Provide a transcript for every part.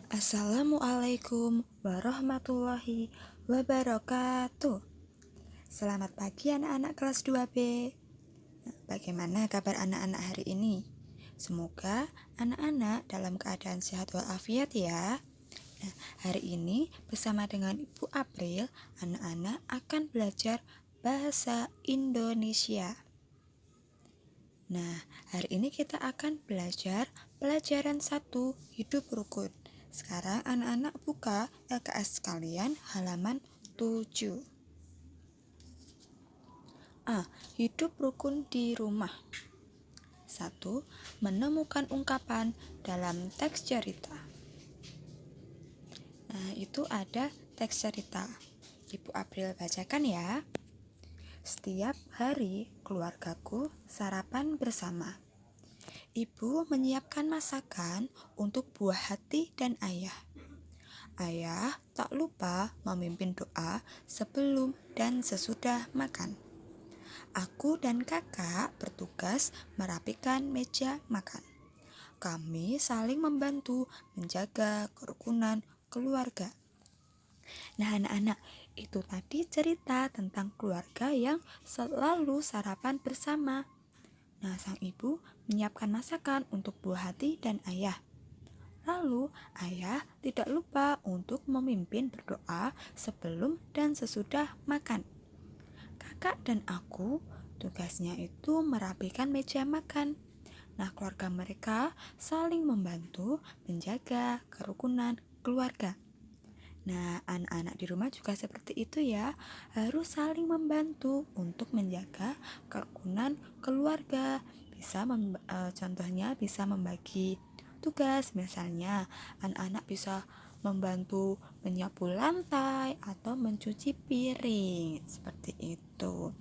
Assalamualaikum warahmatullahi wabarakatuh. Selamat pagi anak-anak kelas 2B. Bagaimana kabar anak-anak hari ini? Semoga anak-anak dalam keadaan sehat walafiat ya. Hari ini bersama dengan Ibu April, anak-anak akan belajar bahasa Indonesia. Hari ini kita akan belajar pelajaran 1, hidup rukun. Sekarang anak-anak buka LKS kalian halaman 7. Hidup rukun di rumah. 1. Menemukan ungkapan dalam teks cerita. Itu ada teks cerita. Ibu April bacakan ya. Setiap hari keluargaku sarapan bersama. Ibu menyiapkan masakan untuk buah hati dan ayah. Ayah tak lupa memimpin doa sebelum dan sesudah makan. Aku dan kakak bertugas merapikan meja makan. Kami saling membantu menjaga kerukunan keluarga. Anak-anak, itu tadi cerita tentang keluarga yang selalu sarapan bersama. Sang ibu menyiapkan masakan untuk buah hati dan ayah. Lalu, ayah tidak lupa untuk memimpin berdoa sebelum dan sesudah makan. Kakak dan aku, tugasnya itu merapikan meja makan. Keluarga mereka saling membantu menjaga kerukunan keluarga. Anak-anak di rumah juga seperti itu ya, harus saling membantu untuk menjaga kerukunan keluarga. Contohnya bisa membagi tugas, misalnya anak-anak bisa membantu menyapu lantai atau mencuci piring, seperti itu.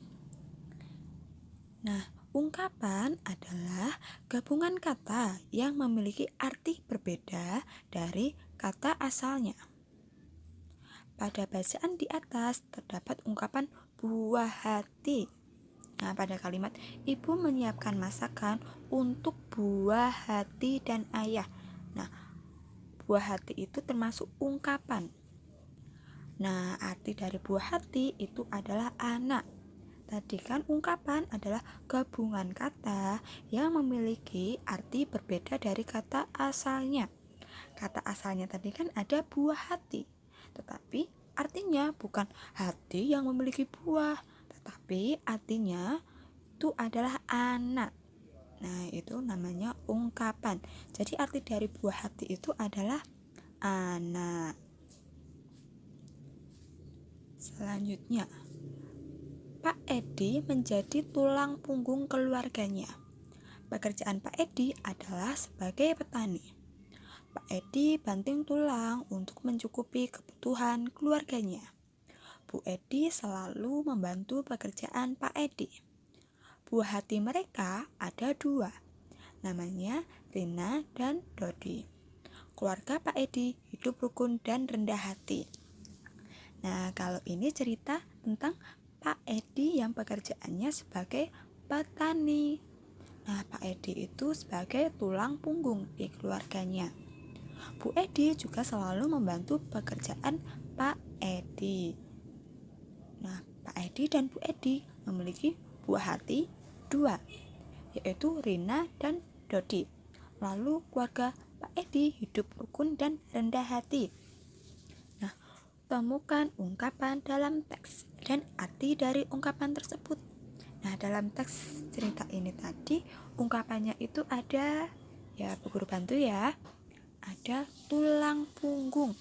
Ungkapan adalah gabungan kata yang memiliki arti berbeda dari kata asalnya. Pada bacaan di atas terdapat ungkapan buah hati. Pada kalimat ibu menyiapkan masakan untuk buah hati dan ayah. Buah hati itu termasuk ungkapan. Arti dari buah hati itu adalah anak. Tadi kan ungkapan adalah gabungan kata yang memiliki arti berbeda dari kata asalnya. Kata asalnya tadi kan ada buah hati, tetapi artinya bukan hati yang memiliki buah, tetapi artinya itu adalah anak. Itu namanya ungkapan. Jadi arti dari buah hati itu adalah anak. Selanjutnya, Pak Edi menjadi tulang punggung keluarganya. Pekerjaan Pak Edi adalah sebagai petani. Pak Edi banting tulang untuk mencukupi kebutuhan keluarganya. Bu Edi selalu membantu pekerjaan Pak Edi. Buah hati mereka ada 2, namanya Rina dan Dodi. Keluarga Pak Edi hidup rukun dan rendah hati. Kalau ini cerita tentang Pak Edi yang pekerjaannya sebagai petani. Pak Edi itu sebagai tulang punggung di keluarganya. Bu Edi juga selalu membantu pekerjaan Pak Edi. Pak Edi dan Bu Edi memiliki buah hati 2, yaitu Rina dan Dodi. Lalu keluarga Pak Edi hidup rukun dan rendah hati. Temukan ungkapan dalam teks dan arti dari ungkapan tersebut. Dalam teks cerita ini tadi ungkapannya itu ada, ya Bu Guru bantu ya. Ada tulang punggung,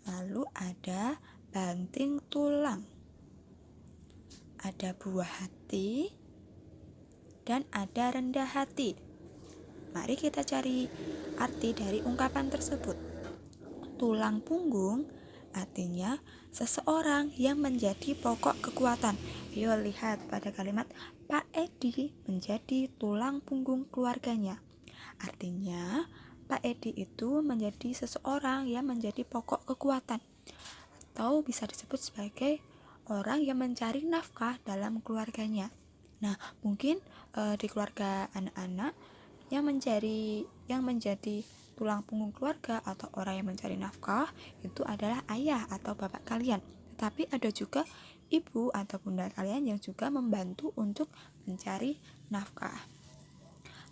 lalu ada banting tulang, ada buah hati, dan ada rendah hati. Mari kita cari arti dari ungkapan tersebut. Tulang punggung artinya seseorang yang menjadi pokok kekuatan. Yuk lihat pada kalimat Pak Edi menjadi tulang punggung keluarganya. Artinya Pak Edi itu menjadi seseorang yang menjadi pokok kekuatan, atau bisa disebut sebagai orang yang mencari nafkah dalam keluarganya. Mungkin di keluarga anak-anak yang menjadi tulang punggung keluarga atau orang yang mencari nafkah itu adalah ayah atau bapak kalian. Tetapi ada juga ibu atau bunda kalian yang juga membantu untuk mencari nafkah.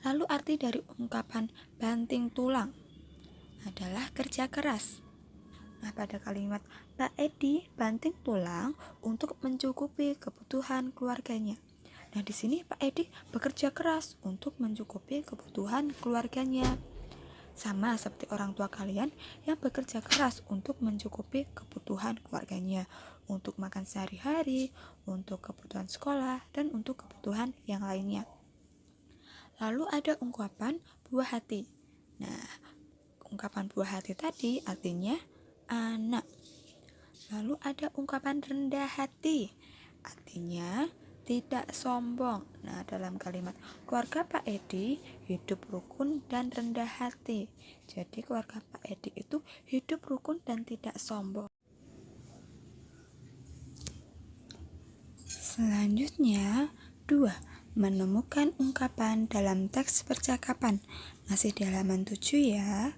Lalu arti dari ungkapan banting tulang adalah kerja keras. Nah, pada kalimat Pak Edi banting tulang untuk mencukupi kebutuhan keluarganya. Nah, di sini Pak Edi bekerja keras untuk mencukupi kebutuhan keluarganya. Sama seperti orang tua kalian yang bekerja keras untuk mencukupi kebutuhan keluarganya, untuk makan sehari-hari, untuk kebutuhan sekolah, dan untuk kebutuhan yang lainnya. Lalu ada ungkapan buah hati. Nah, ungkapan buah hati tadi artinya anak. Lalu ada ungkapan rendah hati, artinya tidak sombong. Nah, dalam kalimat keluarga Pak Edi hidup rukun dan rendah hati. Jadi keluarga Pak Edi itu hidup rukun dan tidak sombong. Selanjutnya, 2. Menemukan ungkapan dalam teks percakapan. Masih di halaman 7 ya.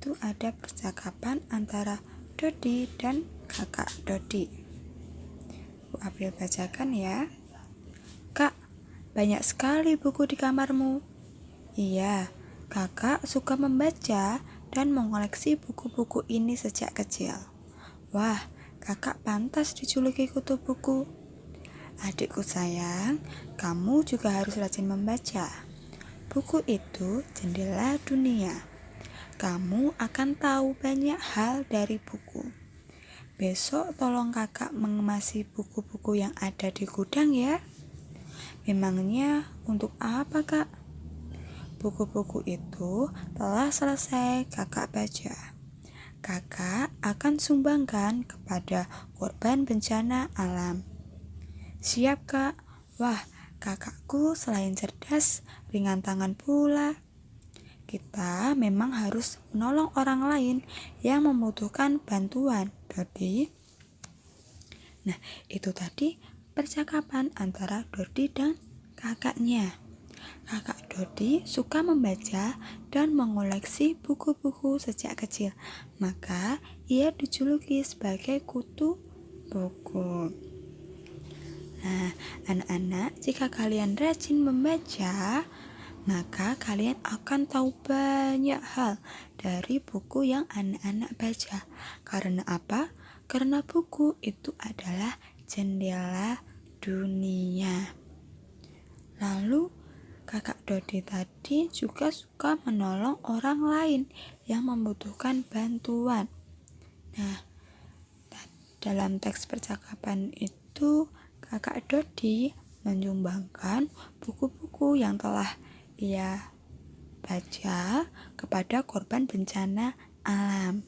Itu ada percakapan antara Dodi dan kakak Dodi. Aku ambil bacakan ya. Kak, banyak sekali buku di kamarmu. Iya, kakak suka membaca dan mengoleksi buku-buku ini sejak kecil. Wah, kakak pantas dijuluki kutu buku. Adikku sayang, kamu juga harus rajin membaca. Buku itu jendela dunia. Kamu akan tahu banyak hal dari buku. Besok tolong kakak mengemasi buku-buku yang ada di gudang ya. Memangnya untuk apa kak? Buku-buku itu telah selesai kakak baca. Kakak akan sumbangkan kepada korban bencana alam. Siap kak? Wah, kakakku selain cerdas, ringan tangan pula. Kita memang harus menolong orang lain yang membutuhkan bantuan, Dodi. Nah, itu tadi percakapan antara Dodi dan kakaknya. Kakak Dodi suka membaca dan mengoleksi buku-buku sejak kecil. Maka, ia dijuluki sebagai kutu buku. Nah, anak-anak, jika kalian rajin membaca, maka kalian akan tahu banyak hal dari buku yang anak-anak baca. Karena apa? Karena buku itu adalah jendela dunia. Lalu kakak Dodi tadi juga suka menolong orang lain yang membutuhkan bantuan. Nah, dalam teks percakapan itu kakak Dodi menyumbangkan buku-buku yang telah ia baca kepada korban bencana alam.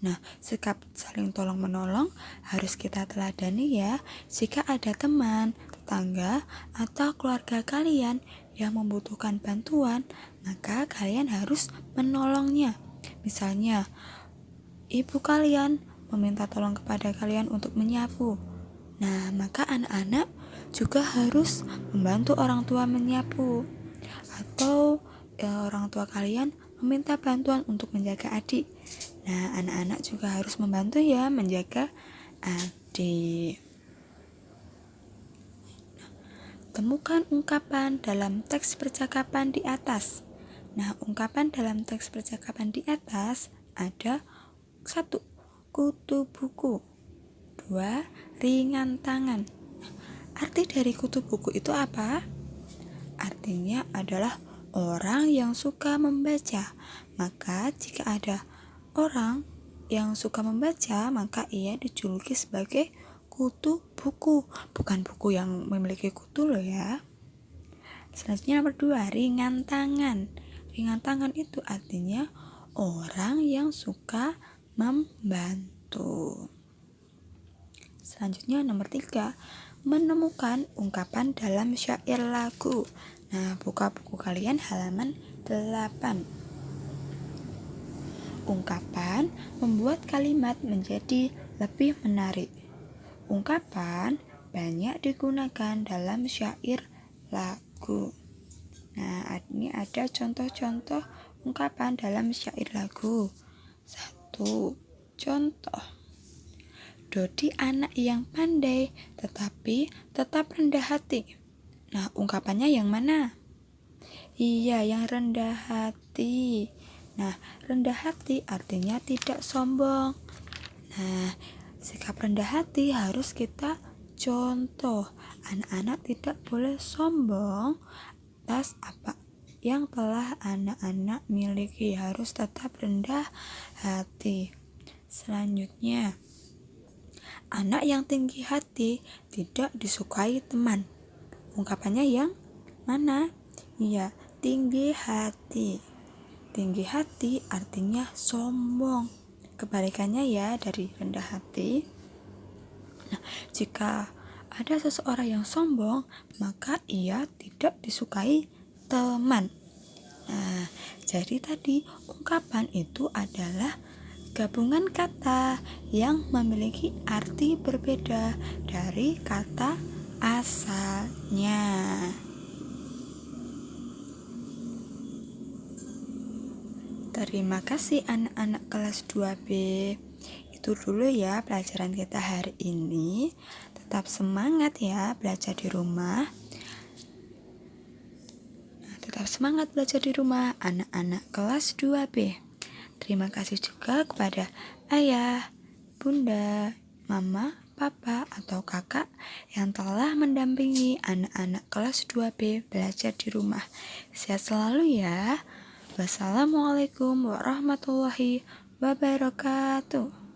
Nah, sikap saling tolong menolong harus kita teladani ya. Jika ada teman, tetangga, atau keluarga kalian yang membutuhkan bantuan, maka kalian harus menolongnya. Misalnya, ibu kalian meminta tolong kepada kalian untuk menyapu. Nah, maka anak-anak juga harus membantu orang tua menyapu. Atau orang tua kalian meminta bantuan untuk menjaga adik. Nah, anak-anak juga harus membantu ya menjaga adik. Temukan ungkapan dalam teks percakapan di atas. Nah, ungkapan dalam teks percakapan di atas ada 1. Kutu buku. 2. Ringan tangan. Arti dari kutu buku itu apa? Artinya adalah orang yang suka membaca. Maka jika ada orang yang suka membaca, maka ia dijuluki sebagai kutu buku. Bukan buku yang memiliki kutu loh ya. Selanjutnya nomor 2, ringan tangan. Ringan tangan itu artinya orang yang suka membantu. Selanjutnya nomor 3, menemukan ungkapan dalam syair lagu. Nah, buka buku kalian halaman 8. Ungkapan membuat kalimat menjadi lebih menarik. Ungkapan banyak digunakan dalam syair lagu. Nah, ini ada contoh-contoh ungkapan dalam syair lagu. 1. Contoh. Dodi anak yang pandai, tetapi tetap rendah hati. Nah, ungkapannya yang mana? Iya, yang rendah hati. Nah, rendah hati artinya tidak sombong. Nah, sikap rendah hati harus kita contoh. Anak-anak tidak boleh sombong atas apa yang telah anak-anak miliki, harus tetap rendah hati. Selanjutnya, anak yang tinggi hati tidak disukai teman. Ungkapannya yang mana? Iya, tinggi hati. Tinggi hati artinya sombong. Kebalikannya ya dari rendah hati. Nah, jika ada seseorang yang sombong, maka ia tidak disukai teman. Nah, jadi tadi ungkapan itu adalah gabungan kata yang memiliki arti berbeda dari kata asalnya. Terima kasih anak-anak kelas 2B. Itu dulu ya pelajaran kita hari ini. Tetap semangat ya belajar di rumah. Tetap semangat belajar di rumah anak-anak kelas 2B. Terima kasih juga kepada ayah, bunda, mama, papa, atau kakak yang telah mendampingi anak-anak kelas 2B belajar di rumah. Sehat selalu ya. Wassalamualaikum warahmatullahi wabarakatuh.